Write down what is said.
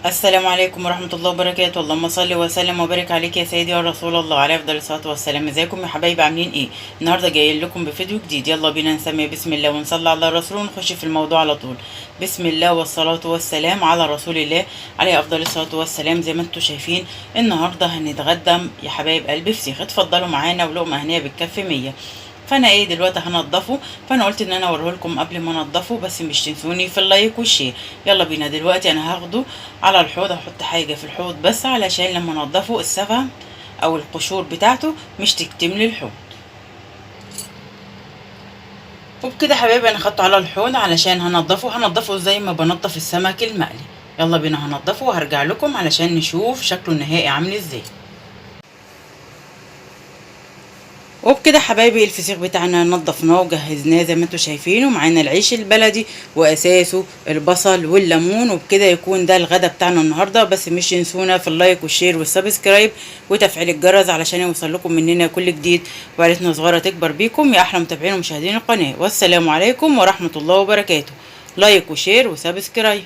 السلام عليكم ورحمة الله وبركاته. اللهم صل وسلم وبارك عليك يا سيدي يا رسول الله، عليه افضل الصلاة والسلام. ازيكم يا حبايبي، عاملين ايه؟ النهارده جايين لكم بفيديو جديد. يلا بينا نسمي بسم الله ونصلي على الرسول ونخش في الموضوع على طول. بسم الله والصلاة والسلام على رسول الله عليه افضل الصلاة والسلام. زي ما انتم شايفين النهارده هنتغدى يا حبايب قلبي فسيخ. اتفضلوا معانا ولقمة هنية بالكف 100. فانا دلوقتي هنضفه، فانا قلت ان انا اوريه لكم قبل ما انضفه، بس مش تنسوني في اللايك والشير. يلا بينا دلوقتي انا هاخده على الحوض، هحط حاجه في الحوض بس علشان لما انضفه السفه او القشور بتاعته مش تكتملي الحوض. وبكده حبايبي انا خدته على الحوض علشان هنضفه زي ما بنضف السمك المقلي. يلا بينا هنضفه وهرجع لكم علشان نشوف شكله النهائي عامل ازاي. وبكده حبايبي الفسيخ بتاعنا نضفناه وجهزناه زي ما انتم شايفين، ومعانا العيش البلدي واساسه البصل والليمون. وبكده يكون ده الغدا بتاعنا النهارده. بس مش ينسونا في اللايك والشير والسبسكرايب وتفعيل الجرس علشان يوصل لكم مننا كل جديد، وعيلتنا صغيره تكبر بيكم يا احلى متابعين ومشاهدين القناه. والسلام عليكم ورحمه الله وبركاته. لايك وشير وسبسكرايب.